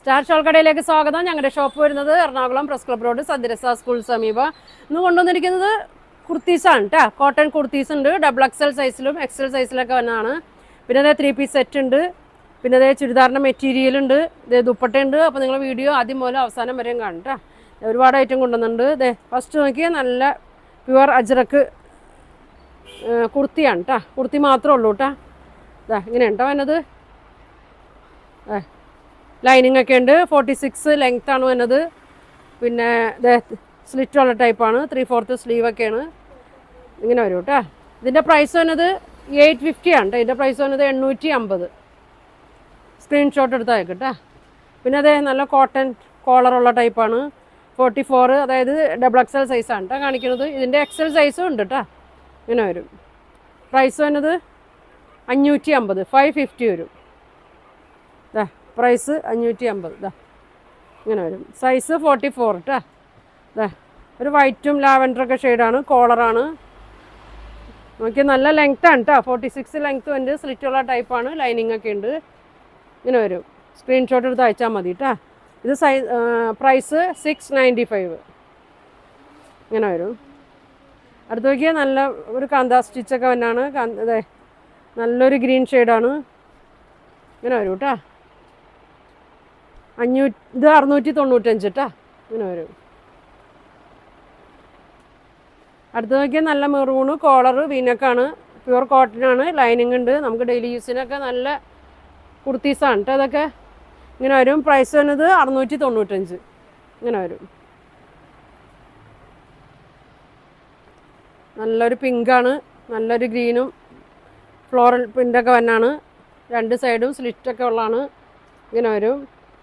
Star shawl കടയിലേക്ക് സ്വാഗതം. ഞങ്ങളുടെ ഷോപ്പ് വരുന്നത് എറണാകുളം പ്രസ് ക്ലബ് റോഡ് സദ്യരസ സ്കൂൾ സമീപം. ഇന്ന് കൊണ്ടുവന്നിരിക്കുന്നത് കുർത്തീസാണ് കേട്ടോ. കോട്ടൺ കുർത്തീസ് ഉണ്ട്, ഡബിൾ എക്സൽ സൈസിലും എക്സൽ സൈസിലൊക്കെ വന്നതാണ്. പിന്നെ അതേ 3 പീസ് സെറ്റ് ഉണ്ട്, പിന്നെ അതേ ചുരിദാറിൻ്റെ മെറ്റീരിയൽ ഉണ്ട്, ഇതേ ദുപ്പട്ടയുണ്ട്. അപ്പോൾ നിങ്ങൾ വീഡിയോ ആദ്യം മുതൽ അവസാനം വരെയും കാണും കേട്ടോ. ഒരുപാട് ഐറ്റം കൊണ്ടുവന്നിട്ടുണ്ട്. ഇതേ ഫസ്റ്റ് നോക്കിയാൽ നല്ല പ്യുവർ അജ്രക്ക് കുർത്തിയാണ് കേട്ടോ. കുർത്തി മാത്രമേ ഉള്ളൂ കേട്ടോ. ഇതാ ഇങ്ങനെയാണ് കേട്ടോ വന്നത്. ലൈനിങ് ഒക്കെ ഉണ്ട്. 46 ലെങ്ത് ആണ് വന്നത്. പിന്നെ സ്ലിറ്റ് ഉള്ള ടൈപ്പാണ്. 3/4 സ്ലീവൊക്കെയാണ്. ഇങ്ങനെ വരും കേട്ടോ. ഇതിൻ്റെ പ്രൈസ് വന്നത് 850 ആണ് കേട്ടോ. ഇതിൻ്റെ പ്രൈസ് വന്നത് 850. സ്ക്രീൻഷോട്ട് എടുത്താൽ കേട്ടോ. പിന്നെ അതേ നല്ല കോട്ടൺ കോളറുള്ള ടൈപ്പാണ്. 44, അതായത് ഡബിൾ എക്സൽ സൈസാണ് കേട്ടോ കാണിക്കുന്നത്. ഇതിൻ്റെ എക്സൽ സൈസും ഉണ്ട് കേട്ടോ. ഇങ്ങനെ വരും. പ്രൈസ് വന്നത് 550, 550 വരും. പ്രൈസ് 550. ഇങ്ങനെ വരും. സൈസ് 44 കേട്ടോ. ഒരു വൈറ്റും ലാവൻഡറൊക്കെ ഷെയ്ഡാണ്. കോളറാണ്. നോക്കിയാൽ നല്ല ലെങ്ത്താണ് കേട്ടോ. 46 ലെങ്ത്ത് ഉണ്ട്. സ്ലിറ്റുള്ള ടൈപ്പാണ്. ലൈനിങ് ഒക്കെ ഉണ്ട്. ഇങ്ങനെ വരും. സ്ക്രീൻഷോട്ട് എടുത്ത് അയച്ചാൽ മതി കേട്ടോ. ഇത് പ്രൈസ് 695. ഇങ്ങനെ വരും. അടുത്ത് നോക്കിയാൽ നല്ല ഒരു കാന്താ സ്റ്റിച്ചൊക്കെ വന്നാണ്. അതെ നല്ലൊരു ഗ്രീൻ ഷെയ്ഡാണ്. ഇങ്ങനെ വരും കേട്ടോ. ഇത് 695 കേട്ടോ. ഇങ്ങനെ വരും. അടുത്ത് നോക്കിയാൽ നല്ല മെറൂണ്, കോളറ്, വീനക്കാണ്. പ്യുവർ കോട്ടനാണ്. ലൈനിങ് ഉണ്ട്. നമുക്ക് ഡെയിലി യൂസിനൊക്കെ നല്ല കുർത്തീസാണ് കേട്ടോ അതൊക്കെ. ഇങ്ങനെ വരും. പ്രൈസ് വന്നത് 695. ഇങ്ങനെ വരും. നല്ലൊരു പിങ്കാണ്, നല്ലൊരു ഗ്രീനും ഫ്ലോറൽ പ്രിൻ്റൊക്കെ വന്നാണ്. രണ്ട് സൈഡും സ്ലിറ്റൊക്കെ ഉള്ളതാണ്. ഇങ്ങനെ വരും.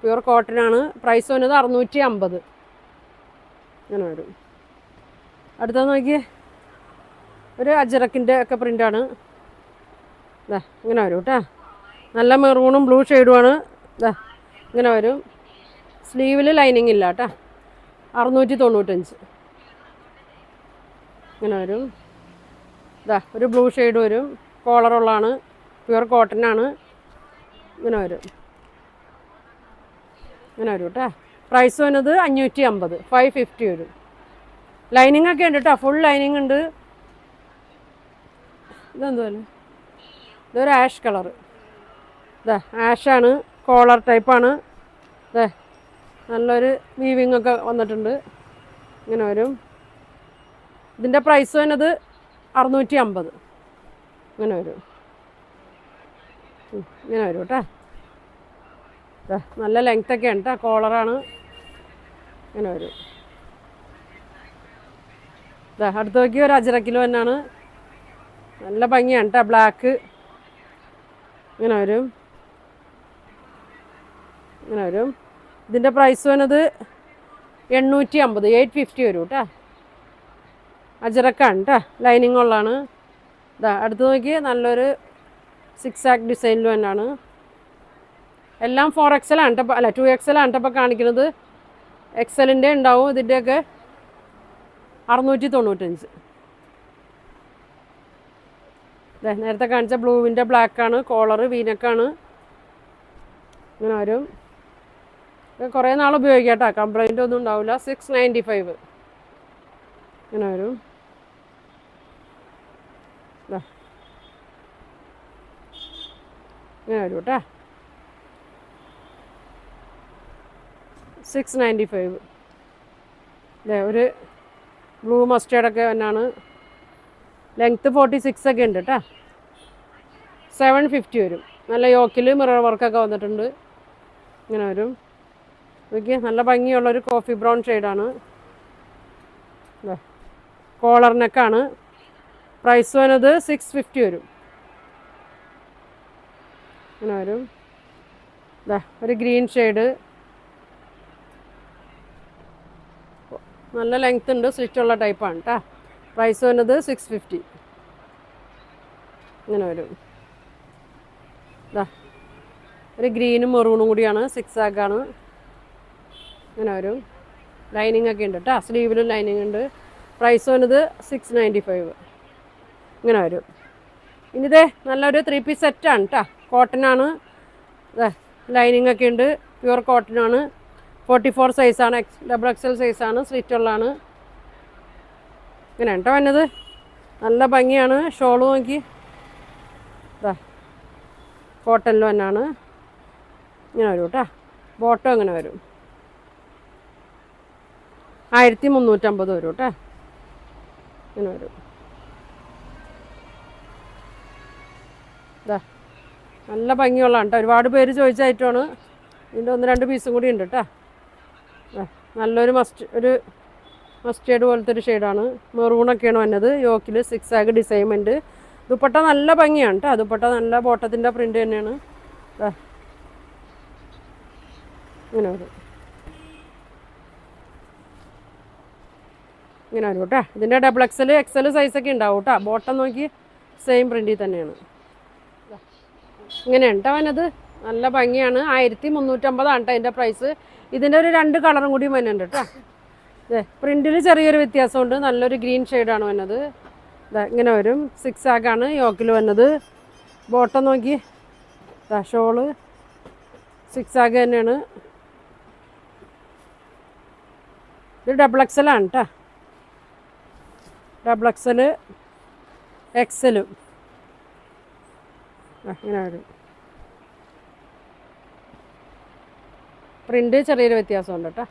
പ്യുവർ കോട്ടനാണ്. പ്രൈസ് വന്നത് 650. ഇങ്ങനെ വരും. അടുത്ത നോക്കിയേ ഒരു അജറക്കിൻ്റെ ഒക്കെ പ്രിൻ്റാണ്. ഇങ്ങനെ വരും കേട്ടോ. നല്ല മെറൂണും ബ്ലൂ ഷെയ്ഡുമാണ്. ഇങ്ങനെ വരും. സ്ലീവിൽ ലൈനിങ് ഇല്ല കേട്ടോ. 695. ഇങ്ങനെ വരും. ഒരു ബ്ലൂ ഷെയ്ഡ് വരും. കോളറുള്ളതാണ്. പ്യുവർ കോട്ടനാണ്. ഇങ്ങനെ വരും. ഇങ്ങനെ വരും കേട്ടോ. പ്രൈസ് വന്നത് 550, 550 വരും. ലൈനിങ് ഒക്കെ ഉണ്ട് കേട്ടോ. ഫുൾ ലൈനിങ് ഉണ്ട്. ഇതെന്തുപോലെ ഇതൊരു ആഷ് കളറ്. ആഷാണ്. കോളർ ടൈപ്പാണ്. നല്ലൊരു വീവിങ് ഒക്കെ വന്നിട്ടുണ്ട്. ഇങ്ങനെ വരും. ഇതിൻ്റെ പ്രൈസ് വന്നത് 650. ഇങ്ങനെ വരും. ഇങ്ങനെ വരും കേട്ടോ. നല്ല ലെങ്ത്തൊക്കെയാണ് കേട്ടോ. കോളറാണ്. ഇങ്ങനെ വരും. അടുത്ത് നോക്കി ഒരു അജറക്കിലോ തന്നെയാണ്. നല്ല ഭംഗിയാണ് കേട്ടോ. ബ്ലാക്ക്. ഇങ്ങനെ വരും. ഇങ്ങനെ വരും. ഇതിൻ്റെ പ്രൈസ് വന്നത് 850, 850 വരും കേട്ടോ. അജറക്കാണ് കേട്ടോ. ലൈനിങ് ഉള്ളതാണ്. അടുത്ത് നോക്കി നല്ലൊരു 6 ഡിസൈനിൽ തന്നെയാണ്. എല്ലാം 4XL ആണ് കേട്ടോ. അല്ല 2XL ആണ് കേട്ടോ ഇപ്പോൾ കാണിക്കുന്നത്. എക്സലിൻ്റെ ഉണ്ടാവും. ഇതിൻ്റെയൊക്കെ 695. നേരത്തെ കാണിച്ച ബ്ലൂവിൻ്റെ ബ്ലാക്കാണ്. കോളറ് വീനക്കാണ്. ഇങ്ങനെ വരും. കുറേ നാൾ ഉപയോഗിക്കാം കേട്ടോ. കംപ്ലൈൻ്റ് ഒന്നും ഉണ്ടാവില്ല. 695. ഇങ്ങനെ വരും. ഇങ്ങനെ വരും കേട്ടോ. 695. ഒരു ബ്ലൂ മസ്റ്റേർഡൊക്കെ തന്നെയാണ്. ലെങ്ത്ത് 46 ഒക്കെ ഉണ്ട് കേട്ടോ. 750 വരും. നല്ല യോക്കിൽ മിറർ വർക്കൊക്കെ വന്നിട്ടുണ്ട്. ഇങ്ങനെ വരും. നോക്കിയാൽ നല്ല ഭംഗിയുള്ളൊരു കോഫി ബ്രൗൺ ഷെയ്ഡാണ്. കോളറിനൊക്കെയാണ്. പ്രൈസ് വന്നത് 650 വരും. ഇങ്ങനെ വരും. ഒരു ഗ്രീൻ ഷെയ്ഡ്. നല്ല ലെങ്ത് ഉണ്ട്. സ്ലിറ്റുള്ള ടൈപ്പാണ് കേട്ടോ. പ്രൈസ് വന്നത് 650. ഇങ്ങനെ വരും. ഒരു ഗ്രീനും മെറൂണും കൂടിയാണ്. 6 ആക്കാണ്. ഇങ്ങനെ വരും. ലൈനിങ് ഒക്കെ ഉണ്ട് കേട്ടോ. സ്ലീവിലും ലൈനിങ് ഉണ്ട്. പ്രൈസ് വന്നത് 695. ഇങ്ങനെ വരും. ഇനിയിതേ നല്ലൊരു 3 പീസ് സെറ്റാണ് കേട്ടോ. കോട്ടനാണ്. ലൈനിങ് ഒക്കെ ഉണ്ട്. പ്യുവർ കോട്ടനാണ്. 44 സൈസാണ്, ഡബിൾ എക്സൽ സൈസാണ്, സ്ലിറ്റുള്ളതാണ്. ഇങ്ങനെ കേട്ടോ വന്നത്. നല്ല ഭംഗിയാണ്. ഷോള് നോക്കി ഇതാ കോട്ടനിൽ തന്നെയാണ്. ഇങ്ങനെ വരും കേട്ടോ. ബോട്ടം ഇങ്ങനെ വരും. 1350 വരും കേട്ടോ. ഇങ്ങനെ വരും. ഇതാ നല്ല ഭംഗിയുള്ളതാണ് കേട്ടോ. ഒരുപാട് പേര് ചോദിച്ച ഐറ്റമാണ്. ഇതിൻ്റെ 1-2 പീസും കൂടി ഉണ്ട് കേട്ടോ. നല്ലൊരു മസ്റ്റേർഡ് പോലത്തെ ഒരു ഷെയ്ഡാണ്. മെറൂണൊക്കെയാണ് വന്നത്. യോക്കിൽ 6 ആഗ് ഡിസൈൻമെൻറ്റ്. ദുപ്പട്ട നല്ല ഭംഗിയാണ് കേട്ടോ. ദുപ്പട്ട നല്ല ബോട്ടത്തിൻ്റെ പ്രിൻ്റ് തന്നെയാണ്. ഇങ്ങനെ വരും. ഇങ്ങനെ വരും കേട്ടോ. ഇതിൻ്റെ ഡബിൾ എക്സൽ സൈസൊക്കെ ഉണ്ടാവും കേട്ടോ. ബോട്ടം നോക്കി സെയിം പ്രിൻറ്റിൽ തന്നെയാണ്. ഇങ്ങനെയാണ് കേട്ടോ വന്നത്. നല്ല ഭംഗിയാണ്. 1350 കേട്ടോ അതിൻ്റെ പ്രൈസ്. ഇതിൻ്റെ ഒരു 2 കളറും കൂടി വരുന്നുണ്ട് കേട്ടോ. അതെ, പ്രിൻറ്റിൽ ചെറിയൊരു വ്യത്യാസമുണ്ട്. നല്ലൊരു ഗ്രീൻ ഷെയ്ഡാണ് വന്നത്. ഇങ്ങനെ വരും. 6 ആഗാണ് യോക്കിൽ വന്നത്. ബോട്ടം നോക്കി ഷോള് 6 ആഗ് തന്നെയാണ്. ഇത് ഡബിൾ എക്സലാണ് കേട്ടോ. ഡബിൾ എക്സലും ഇങ്ങനെ വരും. പ്രിൻ്റ് ചെറിയൊരു വ്യത്യാസമുണ്ട് കേട്ടോ.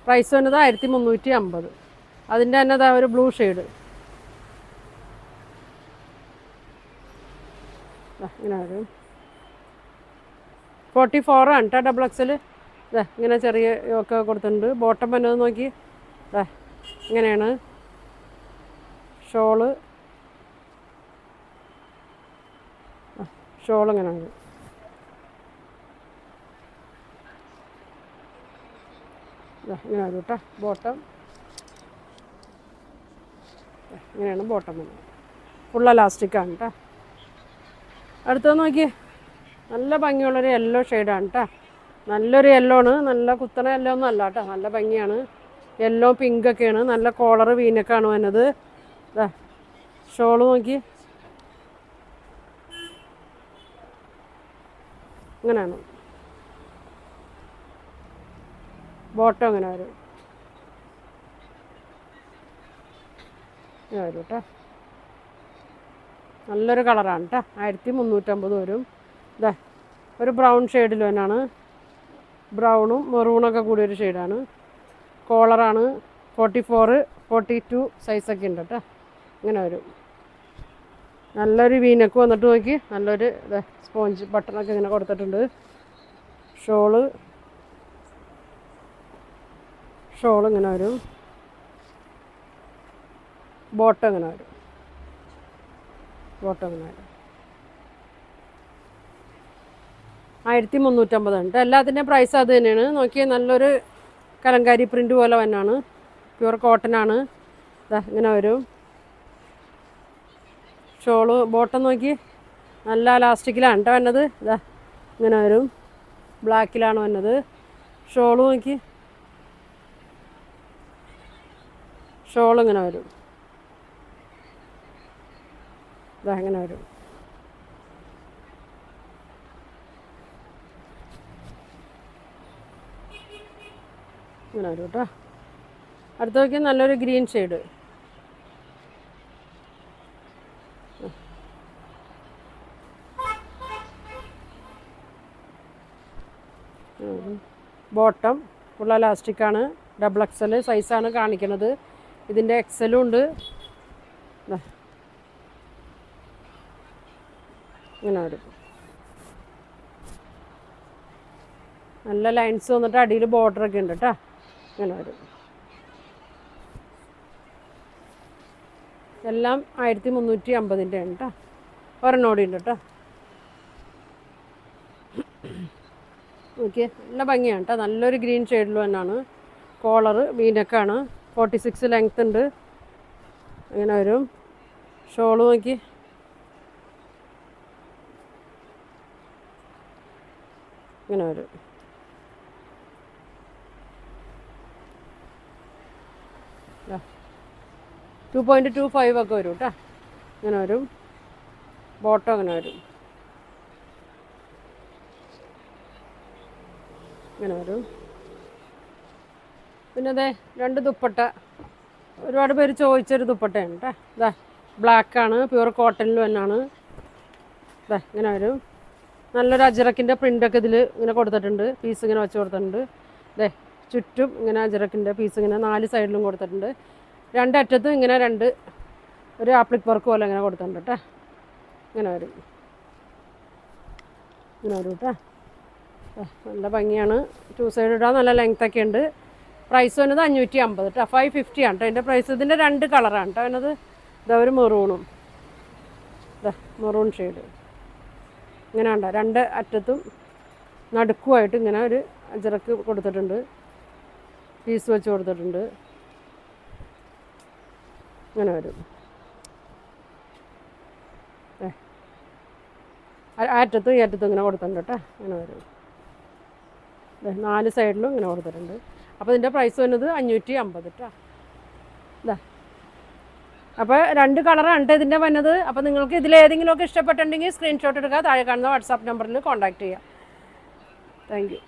പ്രൈസ് വന്നത് 1350. അതിൻ്റെ തന്നെ ഒരു ബ്ലൂ ഷെയ്ഡ് ഇങ്ങനെ വരും. 44 ആണ് കേട്ടോ ഡബിൾ എക്സൽ. ഇങ്ങനെ ചെറിയ ഒക്കെ കൊടുത്തിട്ടുണ്ട്. ബോട്ടം വന്നത് നോക്കി ഇങ്ങനെയാണ്. ഷോള് ഇങ്ങനെ ഉണ്ട്. ഇങ്ങനെ വരും കേട്ടോ. ബോട്ടം ഇങ്ങനെയാണ്. ബോട്ടം വന്നത് ഫുൾ എലാസ്റ്റിക്കാണ് കേട്ടോ. അടുത്തത് നോക്കിയേ. നല്ല ഭംഗിയുള്ളൊരു യെല്ലോ ഷെയ്ഡാണ് കേട്ടോ. നല്ലൊരു യെല്ലോ ആണ്. നല്ല കുത്തണ യെല്ലോ ഒന്നും അല്ല കേട്ടോ. നല്ല ഭംഗിയാണ്. യെല്ലോ പിങ്കൊക്കെയാണ്. നല്ല കോളർ വീനക്കാണ് വന്നത്. ഷോള് നോക്കി ഇങ്ങനെയാണ്. ബോട്ടം ഇങ്ങനെ വരും. ഇങ്ങനെ വരും കേട്ടോ. നല്ലൊരു കളറാണ് കേട്ടോ. 1350 വരും. ഒരു ബ്രൗൺ ഷെയ്ഡിൽ തന്നെയാണ്. ബ്രൗണും മെറൂണൊക്കെ കൂടിയൊരു ഷെയ്ഡാണ്. കോളറാണ്. 44, 42 സൈസൊക്കെ ഉണ്ട് കേട്ടോ. ഇങ്ങനെ വരും. നല്ലൊരു വീനക്ക് വന്നിട്ട് നോക്കി. നല്ലൊരു സ്പോഞ്ച് ബട്ടണൊക്കെ ഇങ്ങനെ കൊടുത്തിട്ടുണ്ട്. ഷോള് ഇങ്ങനെ വരും. ബോട്ടം ഇങ്ങനെ വരും. 1350 ഉണ്ട്. എല്ലാത്തിൻ്റെയും പ്രൈസ് അത് തന്നെയാണ്. നോക്കിയാൽ നല്ലൊരു കലങ്കാരി പ്രിൻ്റ് പോലെ തന്നെയാണ്. പ്യുവർ കോട്ടനാണ്. ഇങ്ങനെ വരും. ഷോള് ബോട്ടം നോക്കി നല്ല ലാസ്റ്റിക്കിലാണ് കേട്ടോ വന്നത്. ഇങ്ങനെ വരും. ബ്ലാക്കിലാണ് വന്നത്. ഷോള് നോക്കി. ഇങ്ങനെ വരും. ഇങ്ങനെ വരും. ഇങ്ങനെ വരും കേട്ടോ. അടുത്ത നോക്കിയാൽ നല്ലൊരു ഗ്രീൻ ഷെയ്ഡ്. ബോട്ടം ഫുൾ എലാസ്റ്റിക്കാണ്. ഡബിൾ എക്സൽ സൈസാണ് കാണിക്കുന്നത്. ഇതിൻ്റെ എക്സലും ഉണ്ട്. ഇങ്ങനെ വരും. നല്ല ലൈൻസ് വന്നിട്ട് അടിയിൽ ബോർഡറൊക്കെ ഉണ്ട് കേട്ടോ. ഇങ്ങനെ വരും. എല്ലാം 1350 ആണ് കേട്ടോ. ഒരെണ്ണോടി ഉണ്ട് കേട്ടോ. ഓക്കെ, നല്ല ഭംഗിയാണ് കേട്ടോ. നല്ലൊരു ഗ്രീൻ ഷെയ്ഡിൽ തന്നെയാണ്. കോളറ് വീനക്കാണ്. 46 ലെങ്ത് ഉണ്ട്. അങ്ങനെ വരും. ഷോള് നോക്കി. ഇങ്ങനെ വരും. Yeah. 2.25 ഒക്കെ വരും കേട്ടോ. ഇങ്ങനെ വരും. ബോട്ടം അങ്ങനെ വരും. ഇങ്ങനെ വരും. പിന്നെ അതെ 2 ദുപ്പട്ട, ഒരുപാട് പേര് ചോദിച്ചൊരു ദുപ്പട്ടയാണ് കേട്ടോ. ഇതാ ബ്ലാക്കാണ്, പ്യുവർ കോട്ടണിൽ തന്നെയാണ്. ഇതാ ഇങ്ങനെ വരും. നല്ലൊരു അജറക്കിൻ്റെ പ്രിൻ്റൊക്കെ ഇതിൽ ഇങ്ങനെ കൊടുത്തിട്ടുണ്ട്, പീസ് ഇങ്ങനെ വെച്ച് കൊടുത്തിട്ടുണ്ട്. ഇതേ ചുറ്റും ഇങ്ങനെ അജറക്കിൻ്റെ പീസ് ഇങ്ങനെ 4 സൈഡിലും കൊടുത്തിട്ടുണ്ട്. 2 അറ്റത്തും ഇങ്ങനെ ഒരു ആപ്ലിക് വർക്ക് പോലെ ഇങ്ങനെ കൊടുത്തിട്ടുണ്ട് കേട്ടോ. ഇങ്ങനെ വരും, ഇങ്ങനെ വരും കേട്ടോ. നല്ല ഭംഗിയാണ്. 2 സൈഡ് ഇടാൻ നല്ല ലെങ്ത്തൊക്കെ ഉണ്ട്. പ്രൈസ് വന്നത് 550 കേട്ടോ. 550 ആണ് കേട്ടോ ഇതിൻ്റെ പ്രൈസ്. ഇതിൻ്റെ 2 കളറാണ് കേട്ടോ അതിനത്. ഇതാ ഒരു മെറൂണും, ഇതാ മെറൂൺ ഷെയ്ഡ് ഇങ്ങനെ ഉണ്ടോ. 2 അറ്റത്തും നടുക്കുമായിട്ട് ഇങ്ങനെ ഒരു അജറക്ക് കൊടുത്തിട്ടുണ്ട്, പീസ് വെച്ച് കൊടുത്തിട്ടുണ്ട്. ഇങ്ങനെ വരും. അറ്റത്തും ഈ അറ്റത്തും ഇങ്ങനെ കൊടുത്തിട്ടുണ്ട് കേട്ടോ. ഇങ്ങനെ വരും. 4 സൈഡിലും ഇങ്ങനെ കൊടുത്തിട്ടുണ്ട്. അപ്പോൾ ഇതിൻ്റെ പ്രൈസ് വരുന്നത് 550 കേട്ടോ. ഇതാ അപ്പോൾ 2 കളറാണ് കേട്ടോ ഇതിൻ്റെ വന്നത്. അപ്പോൾ നിങ്ങൾക്ക് ഇതിലേതെങ്കിലുമൊക്കെ ഇഷ്ടപ്പെട്ടിട്ടുണ്ടെങ്കിൽ സ്ക്രീൻഷോട്ട് എടുക്കുക, താഴെ കാണുന്ന വാട്സാപ്പ് നമ്പറിൽ കോൺടാക്റ്റ് ചെയ്യുക. Thank you.